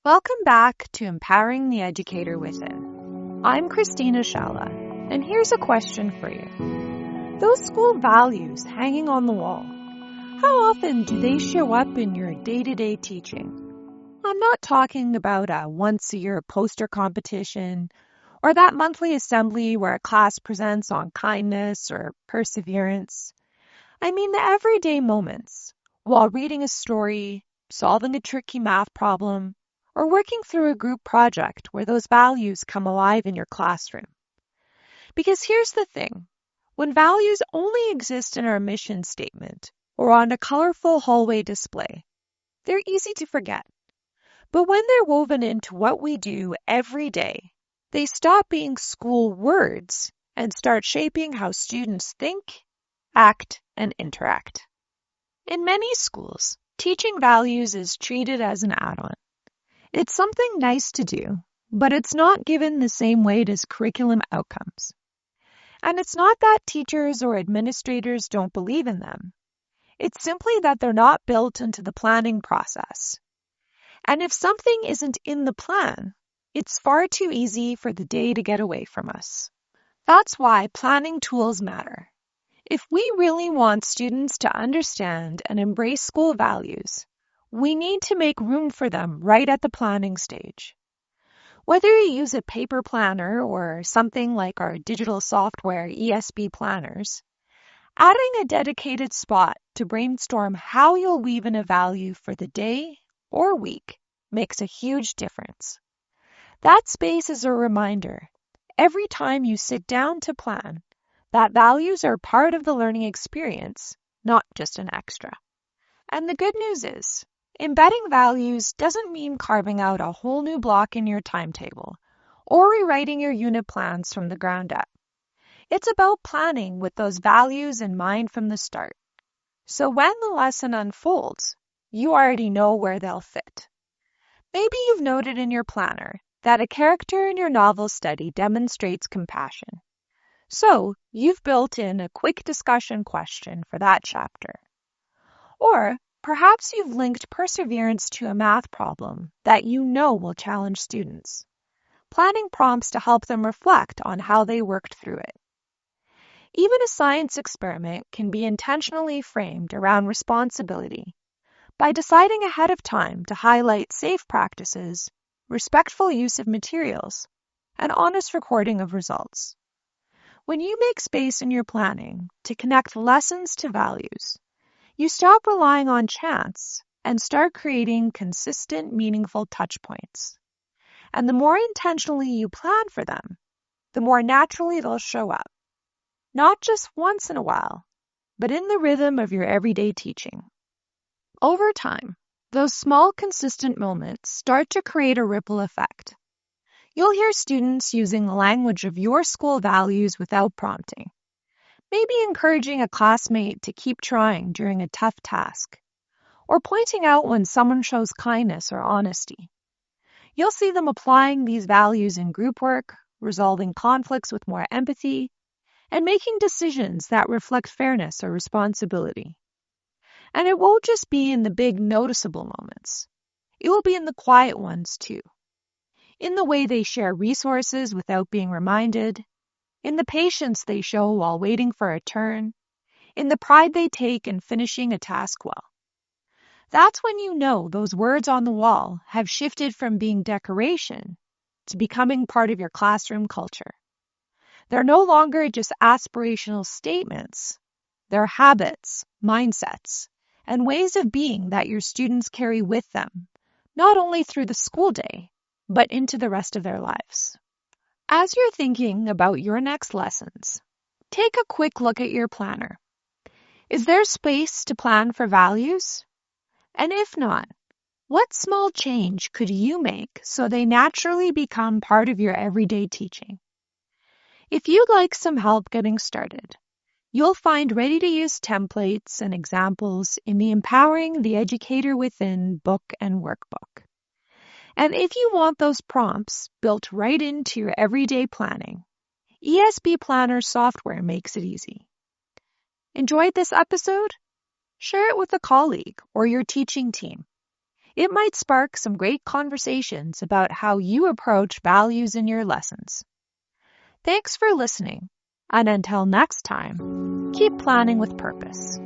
Welcome back to Empowering the Educator Within. I'm Christina Shala, and here's a question for you. Those school values hanging on the wall, how often do they show up in your day-to-day teaching? I'm not talking about a once-a-year poster competition or that monthly assembly where a class presents on kindness or perseverance. I mean the everyday moments, while reading a story, solving a tricky math problem, or working through a group project where those values come alive in your classroom. Because here's the thing, when values only exist in our mission statement or on a colorful hallway display, they're easy to forget. But when they're woven into what we do every day, they stop being school words and start shaping how students think, act, and interact. In many schools, teaching values is treated as an add-on. It's something nice to do, but it's not given the same weight as curriculum outcomes. And it's not that teachers or administrators don't believe in them. It's simply that they're not built into the planning process. And if something isn't in the plan, it's far too easy for the day to get away from us. That's why planning tools matter. If we really want students to understand and embrace school values, we need to make room for them right at the planning stage. Whether you use a paper planner or something like our digital software ESB planners, adding a dedicated spot to brainstorm how you'll weave in a value for the day or week makes a huge difference. That space is a reminder, every time you sit down to plan, that values are part of the learning experience, not just an extra. And the good news is, embedding values doesn't mean carving out a whole new block in your timetable or rewriting your unit plans from the ground up. It's about planning with those values in mind from the start. So when the lesson unfolds, you already know where they'll fit. Maybe you've noted in your planner that a character in your novel study demonstrates compassion. So you've built in a quick discussion question for that chapter. Or perhaps you've linked perseverance to a math problem that you know will challenge students, planning prompts to help them reflect on how they worked through it. Even a science experiment can be intentionally framed around responsibility by deciding ahead of time to highlight safe practices, respectful use of materials, and honest recording of results. When you make space in your planning to connect lessons to values, you stop relying on chance and start creating consistent, meaningful touch points. And the more intentionally you plan for them, the more naturally they'll show up. Not just once in a while, but in the rhythm of your everyday teaching. Over time, those small, consistent moments start to create a ripple effect. You'll hear students using the language of your school values without prompting. Maybe encouraging a classmate to keep trying during a tough task, or pointing out when someone shows kindness or honesty. You'll see them applying these values in group work, resolving conflicts with more empathy, and making decisions that reflect fairness or responsibility. And it won't just be in the big noticeable moments. It will be in the quiet ones too. In the way they share resources without being reminded, in the patience they show while waiting for a turn, in the pride they take in finishing a task well. That's when you know those words on the wall have shifted from being decoration to becoming part of your classroom culture. They're no longer just aspirational statements. They're habits, mindsets, and ways of being that your students carry with them, not only through the school day, but into the rest of their lives. As you're thinking about your next lessons, take a quick look at your planner. Is there space to plan for values? And if not, what small change could you make so they naturally become part of your everyday teaching? If you'd like some help getting started, you'll find ready-to-use templates and examples in the Empowering the Educator Within book and workbook. And if you want those prompts built right into your everyday planning, ESB Planner software makes it easy. Enjoyed this episode? Share it with a colleague or your teaching team. It might spark some great conversations about how you approach values in your lessons. Thanks for listening, and until next time, keep planning with purpose.